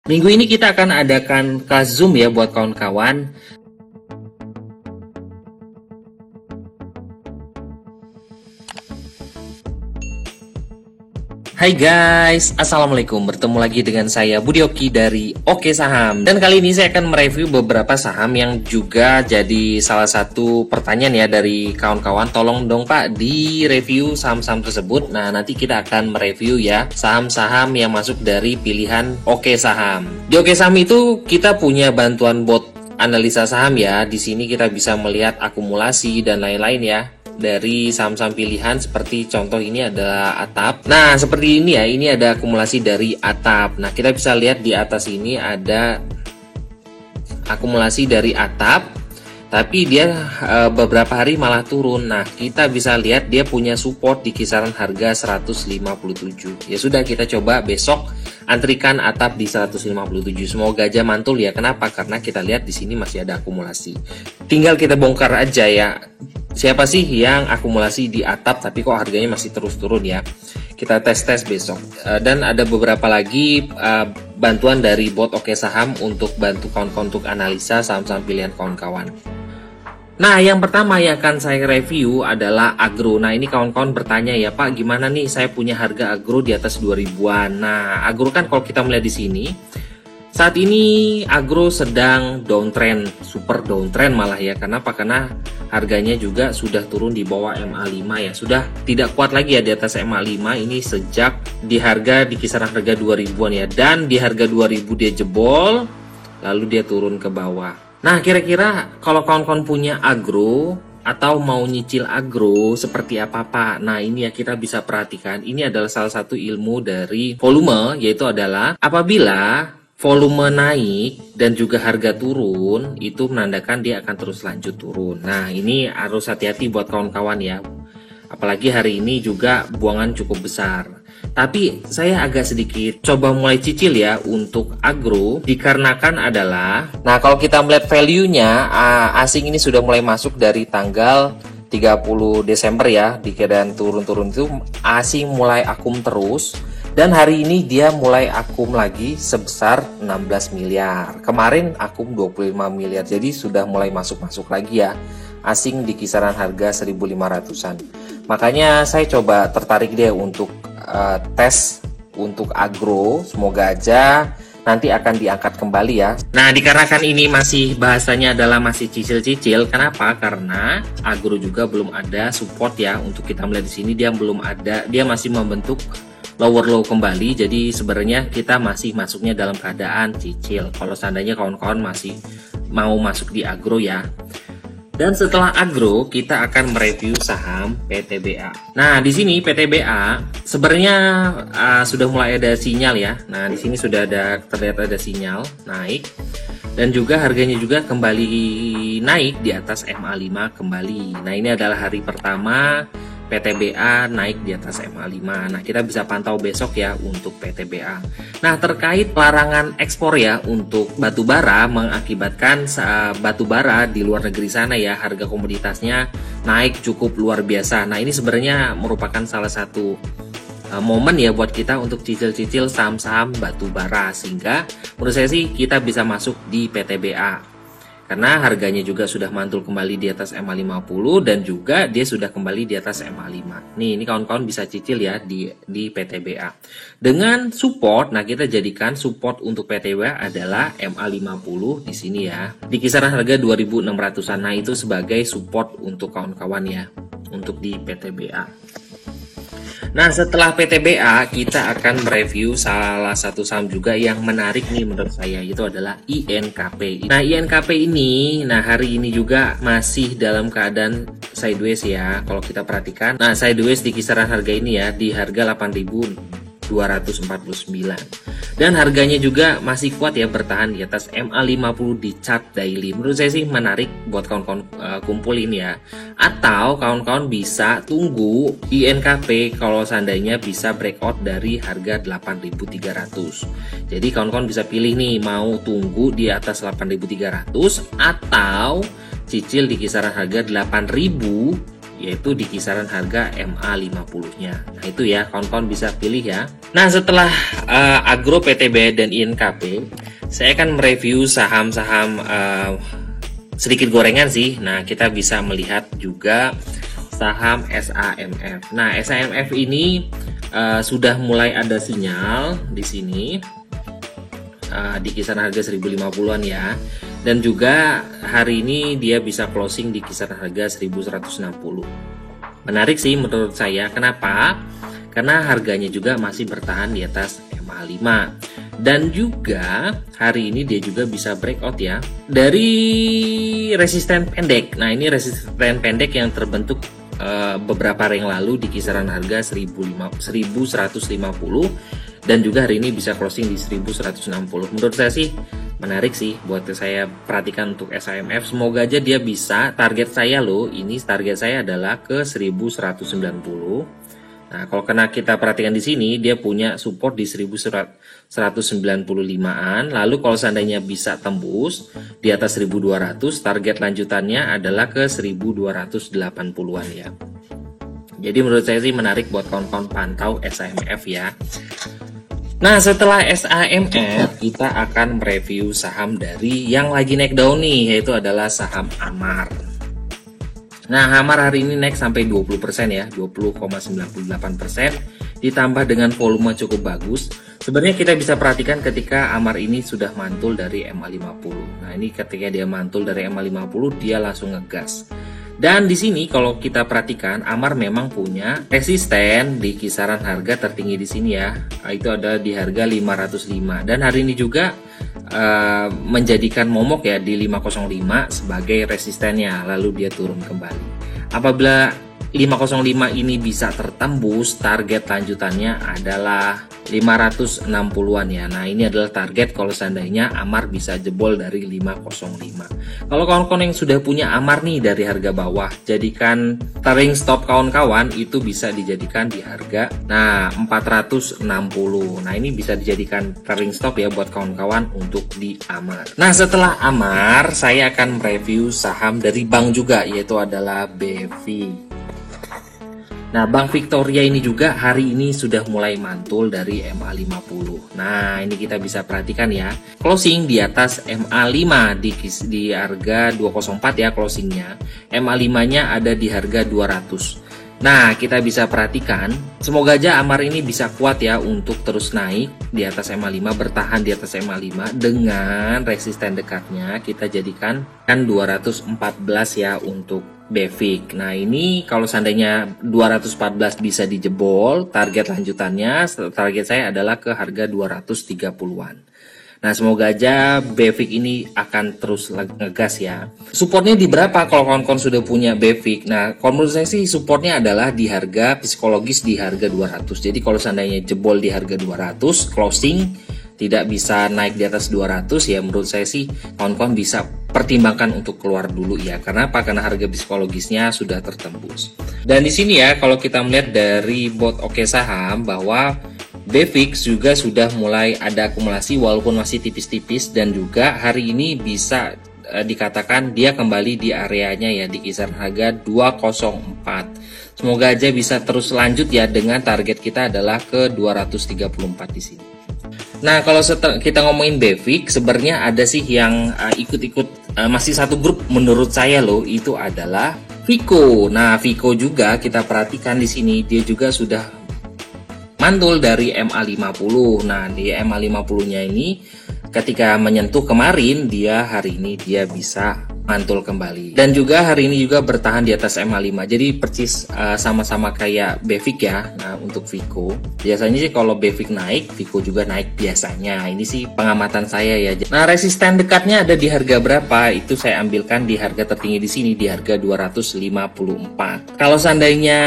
Minggu ini kita akan adakan kelas Zoom ya buat kawan-kawan. Hai guys, assalamualaikum. Bertemu lagi dengan saya Budi Oki dari Oke Saham. Dan kali ini saya akan mereview beberapa saham yang juga jadi salah satu pertanyaan ya dari kawan-kawan. Tolong dong Pak di review saham-saham tersebut. Nah, nanti kita akan mereview ya saham-saham yang masuk dari pilihan Oke Saham. Di Oke Saham itu kita punya bantuan bot analisa saham ya. Di sini kita bisa melihat akumulasi dan lain-lain ya dari saham-saham pilihan, seperti contoh ini adalah Atap. Nah, seperti ini ya, ini ada akumulasi dari Atap. Nah, kita bisa lihat di atas ini ada akumulasi dari Atap, tapi dia beberapa hari malah turun. Nah, kita bisa lihat dia punya support di kisaran harga 157. Ya sudah, kita coba besok antrikan Atap di 157. Semoga aja mantul ya. Kenapa? Karena kita lihat di sini masih ada akumulasi. Tinggal kita bongkar aja ya. Siapa sih yang akumulasi di Atap tapi kok harganya masih terus turun ya? Kita tes besok. Dan ada beberapa lagi bantuan dari bot Oke Saham untuk bantu kawan-kawan untuk analisa saham-saham pilihan kawan-kawan. Nah, yang pertama yang akan saya review adalah Agro. Nah, ini kawan-kawan bertanya ya, Pak, gimana nih saya punya harga Agro di atas 2000-an. Nah, Agro kan kalau kita melihat di sini, saat ini Agro sedang downtrend, super downtrend malah ya. Kenapa? Karena harganya juga sudah turun di bawah MA5 ya. Sudah tidak kuat lagi ya di atas MA5 ini sejak di kisaran harga 2000-an ya. Dan di harga 2000 dia jebol, lalu dia turun ke bawah. Nah, kira-kira kalau kawan-kawan punya Agro atau mau nyicil Agro seperti apa Pak? Nah, ini ya kita bisa perhatikan. Ini adalah salah satu ilmu dari volume, yaitu adalah apabila volume naik dan juga harga turun, itu menandakan dia akan terus lanjut turun. Nah, ini harus hati-hati buat kawan-kawan ya. Apalagi hari ini juga buangan cukup besar. Tapi saya agak sedikit coba mulai cicil ya untuk Agro, dikarenakan adalah, nah kalau kita melihat value-nya, asing ini sudah mulai masuk dari tanggal 30 Desember ya, di keadaan turun-turun itu asing mulai akum terus. Dan hari ini dia mulai akum lagi sebesar 16 miliar. Kemarin akum 25 miliar. Jadi sudah mulai masuk-masuk lagi ya. Asing di kisaran harga 1.500-an. Makanya saya coba tertarik deh untuk tes untuk Agro. Semoga aja nanti akan diangkat kembali ya. Nah, dikarenakan ini masih bahasanya adalah masih cicil-cicil. Kenapa? Karena Agro juga belum ada support ya. Untuk kita melihat di sini dia belum ada. Dia masih membentuk lower low kembali, jadi sebenarnya kita masih masuknya dalam keadaan cicil kalau seandainya kawan-kawan masih mau masuk di Agro ya. Dan setelah Agro kita akan mereview saham PTBA. Nah, di sini PTBA sebenarnya sudah mulai ada sinyal ya. Nah, di sini sudah terlihat ada sinyal naik dan juga harganya juga kembali naik di atas MA5 kembali. Nah, ini adalah hari pertama PTBA naik di atas MA5. Nah, kita bisa pantau besok ya untuk PTBA. Nah, terkait larangan ekspor ya untuk batubara mengakibatkan batubara di luar negeri sana ya, harga komoditasnya naik cukup luar biasa. Nah, ini sebenarnya merupakan salah satu momen ya buat kita untuk cicil-cicil saham-saham batubara, sehingga menurut saya sih kita bisa masuk di PTBA. Karena harganya juga sudah mantul kembali di atas MA50 dan juga dia sudah kembali di atas MA5. Nih, ini kawan-kawan bisa cicil ya di PTBA. Dengan support, nah kita jadikan support untuk PTBA adalah MA50 di sini ya. Di kisaran harga 2.600-an. Nah, itu sebagai support untuk kawan-kawan ya untuk di PTBA. Nah, setelah PTBA kita akan mereview salah satu saham juga yang menarik nih menurut saya, itu adalah INKP. Nah, INKP ini hari ini juga masih dalam keadaan sideways ya kalau kita perhatikan. Nah, sideways di kisaran harga ini ya, di harga 8.249. Dan harganya juga masih kuat ya, bertahan di atas MA50 di chart daily. Menurut saya sih menarik buat kawan-kawan kumpulin ya. Atau kawan-kawan bisa tunggu INKP kalau seandainya bisa breakout dari harga 8.300. Jadi kawan-kawan bisa pilih nih, mau tunggu di atas 8.300 atau cicil di kisaran harga 8.000 yaitu di kisaran harga MA50-nya. Nah itu ya, kawan-kawan bisa pilih ya. Nah setelah Agro, PTB, dan INKP, saya akan mereview saham-saham sedikit gorengan sih. Nah kita bisa melihat juga saham SAMF. Nah SAMF ini sudah mulai ada sinyal di sini di kisaran harga 1050-an ya. Dan juga hari ini dia bisa closing di kisaran harga 1160. Menarik sih menurut saya. Kenapa? Karena harganya juga masih bertahan di atas MA5. Dan juga hari ini dia juga bisa breakout ya dari resisten pendek. Nah ini resisten pendek yang terbentuk beberapa hari yang lalu di kisaran harga 1150, dan juga hari ini bisa closing di 1160. Menurut saya sih menarik sih buat saya perhatikan untuk SAMF. Semoga aja dia bisa, target saya loh, ini target saya adalah ke 1190. Nah, kalau kena kita perhatikan di sini, dia punya support di 1195-an. Lalu kalau seandainya bisa tembus di atas 1200, target lanjutannya adalah ke 1280-an ya. Jadi menurut saya sih menarik buat kawan-kawan pantau SAMF ya. Nah, setelah SAMF, kita akan mereview saham dari yang lagi naik daun nih, yaitu adalah saham Amar. Nah, Amar hari ini naik sampai 20% ya, 20,98%, ditambah dengan volume cukup bagus. Sebenarnya kita bisa perhatikan ketika Amar ini sudah mantul dari MA50. Nah, ini ketika dia mantul dari MA50, dia langsung ngegas. Dan di sini kalau kita perhatikan, Amar memang punya resisten di kisaran harga tertinggi di sini ya. Itu ada di harga 505. Dan hari ini juga menjadikan momok ya di 505 sebagai resistennya, lalu dia turun kembali. Apabila 505 ini bisa tertembus, target lanjutannya adalah 560-an ya. Nah ini adalah target kalau seandainya Amar bisa jebol dari 505. Kalau kawan-kawan yang sudah punya Amar nih dari harga bawah, jadikan trailing stop kawan-kawan, itu bisa dijadikan di harga 460. Nah ini bisa dijadikan trailing stop ya buat kawan-kawan untuk di Amar. Nah setelah Amar, saya akan mereview saham dari bank juga, yaitu adalah BV. Nah, Bank Victoria ini juga hari ini sudah mulai mantul dari MA50. Nah, ini kita bisa perhatikan ya. Closing di atas MA5 di harga 204 ya closingnya. MA5-nya ada di harga 200. Nah, kita bisa perhatikan, semoga aja Amar ini bisa kuat ya untuk terus naik di atas MA5, bertahan di atas MA5 dengan resisten dekatnya kita jadikan kan 214 ya untuk BVIC. Nah ini kalau seandainya 214 bisa dijebol, target lanjutannya, target saya adalah ke harga 230-an. Nah semoga aja BVIC ini akan terus ngegas ya. Supportnya di berapa kalau kawan-kawan sudah punya BVIC? Nah kalau menurut saya sih supportnya adalah di harga psikologis di harga 200. Jadi kalau seandainya jebol di harga 200, closing tidak bisa naik di atas 200 ya, menurut saya sih kawan-kawan bisa pertimbangkan untuk keluar dulu ya. Karena apa? Karena harga psikologisnya sudah tertembus. Dan di sini ya kalau kita melihat dari bot Oke Saham bahwa BVIX juga sudah mulai ada akumulasi walaupun masih tipis-tipis, dan juga hari ini bisa dikatakan dia kembali di areanya ya di kisaran harga 204. Semoga aja bisa terus lanjut ya, dengan target kita adalah ke 234 di sini. Nah kalau kita ngomongin BVIX, sebenarnya ada sih yang ikut-ikut masih satu grup menurut saya loh, itu adalah Vico. Nah Vico juga kita perhatikan di sini dia juga sudah mantul dari MA50. Nah di MA50-nya ini ketika menyentuh kemarin, dia hari ini dia bisa mantul kembali, dan juga hari ini juga bertahan di atas MA5. Jadi persis sama-sama kayak BVIX ya. Nah untuk Vico biasanya sih kalau BVIX naik, Vico juga naik biasanya. Ini sih pengamatan saya ya. Nah resisten dekatnya ada di harga berapa? Itu saya ambilkan di harga tertinggi di sini di harga 254. Kalau seandainya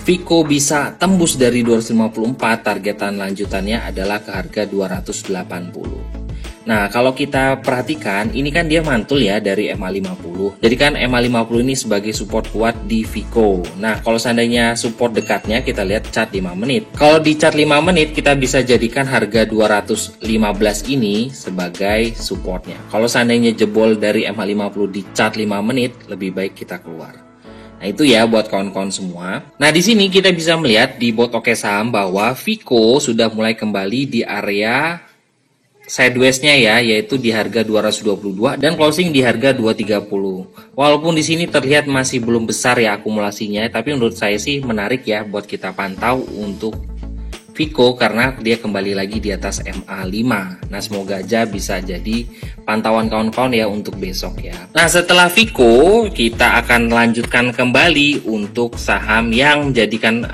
Vico bisa tembus dari 254, targetan lanjutannya adalah ke harga 280. Nah kalau kita perhatikan ini kan dia mantul ya dari MA50. Jadi kan MA50 ini sebagai support kuat di Vico. Nah kalau seandainya support dekatnya kita lihat chart 5 menit. Kalau di chart 5 menit kita bisa jadikan harga 215 ini sebagai supportnya. Kalau seandainya jebol dari MA50 di chart 5 menit, lebih baik kita keluar. Nah Nah, itu ya buat kawan-kawan semua. Nah, di sini kita bisa melihat di bot Oke Saham bahwa Vico sudah mulai kembali di area sideways-nya ya, yaitu di harga 222 dan closing di harga 230. Walaupun di sini terlihat masih belum besar ya akumulasinya, tapi menurut saya sih menarik ya buat kita pantau untuk Vico karena dia kembali lagi di atas MA5. Nah, semoga aja bisa jadi pantauan kawan-kawan ya untuk besok ya. Nah, setelah Vico kita akan lanjutkan kembali untuk saham yang menjadikan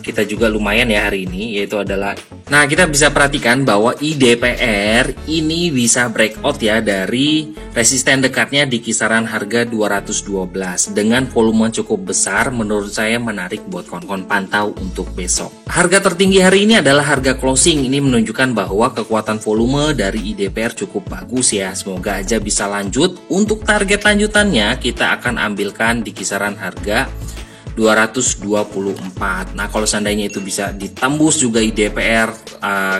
kita juga lumayan ya hari ini, yaitu adalah, nah, kita bisa perhatikan bahwa IDPR ini bisa breakout ya dari resisten dekatnya di kisaran harga 212 dengan volume cukup besar. Menurut saya menarik buat kawan-kawan pantau untuk besok. Harga tertinggi hari ini adalah harga closing. Ini menunjukkan bahwa kekuatan volume dari IDPR cukup bagus ya. Semoga aja bisa lanjut. Untuk target lanjutannya kita akan ambilkan di kisaran harga 224. Nah, kalau seandainya itu bisa ditembus juga IDPR,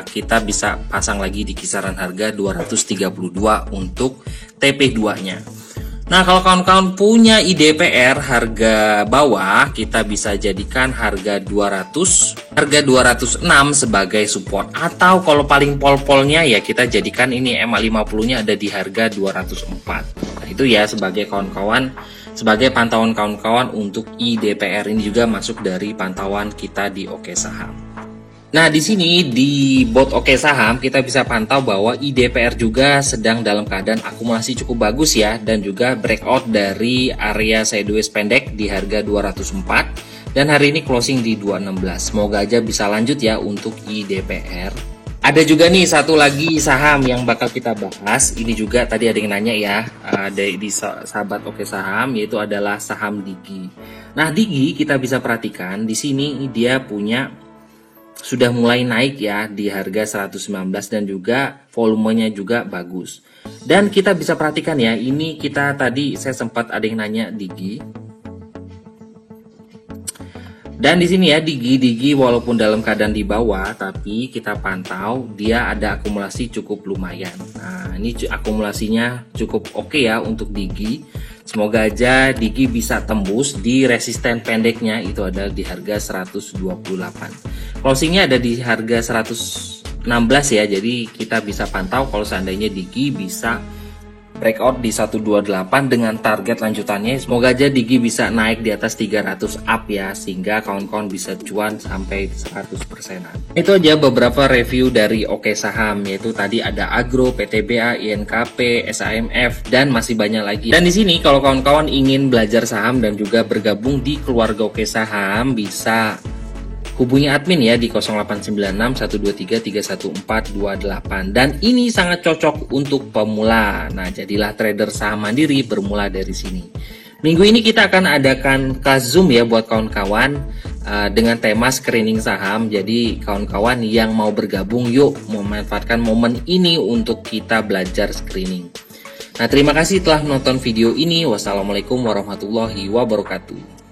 kita bisa pasang lagi di kisaran harga 232 untuk TP2-nya. Nah, kalau kawan-kawan punya IDPR harga bawah, kita bisa jadikan harga 206 sebagai support. Atau kalau paling pol-polnya ya kita jadikan ini MA50-nya ada di harga 204. Nah, itu ya sebagai kawan-kawan, sebagai pantauan kawan-kawan untuk IDPR. Ini juga masuk dari pantauan kita di Oke Saham. Nah, di sini di bot Oke Saham kita bisa pantau bahwa IDPR juga sedang dalam keadaan akumulasi cukup bagus ya, dan juga breakout dari area sideways pendek di harga 204 dan hari ini closing di 216. Semoga aja bisa lanjut ya untuk IDPR. Ada juga nih satu lagi saham yang bakal kita bahas. Ini juga tadi ada yang nanya ya di sahabat Oke Saham, yaitu adalah saham Digi. Nah, Digi kita bisa perhatikan di sini dia sudah mulai naik ya di harga 119 dan juga volumenya juga bagus. Dan kita bisa perhatikan ya, ini kita tadi saya sempat ada yang nanya Digi. Dan di sini ya Digi walaupun dalam keadaan di bawah, tapi kita pantau dia ada akumulasi cukup lumayan. Nah, ini akumulasinya cukup oke ya untuk Digi. Semoga aja Digi bisa tembus di resisten pendeknya, itu ada di harga 128. Closingnya ada di harga 116 ya, jadi kita bisa pantau kalau seandainya Digi bisa breakout di 128 dengan target lanjutannya. Semoga aja Digi bisa naik di atas 300 up ya, sehingga kawan-kawan bisa cuan sampai 100%-an. Itu aja beberapa review dari Oke Saham, yaitu tadi ada Agro, PTBA, INKP, SAMF, dan masih banyak lagi. Dan di sini kalau kawan-kawan ingin belajar saham dan juga bergabung di keluarga Oke Saham, bisa hubungi admin ya di 0896 123 31428. Dan ini sangat cocok untuk pemula. Nah, jadilah trader saham mandiri bermula dari sini. Minggu ini kita akan adakan kelas Zoom ya buat kawan-kawan dengan tema screening saham. Jadi kawan-kawan yang mau bergabung, yuk memanfaatkan momen ini untuk kita belajar screening. Nah, terima kasih telah menonton video ini. Wassalamualaikum warahmatullahi wabarakatuh.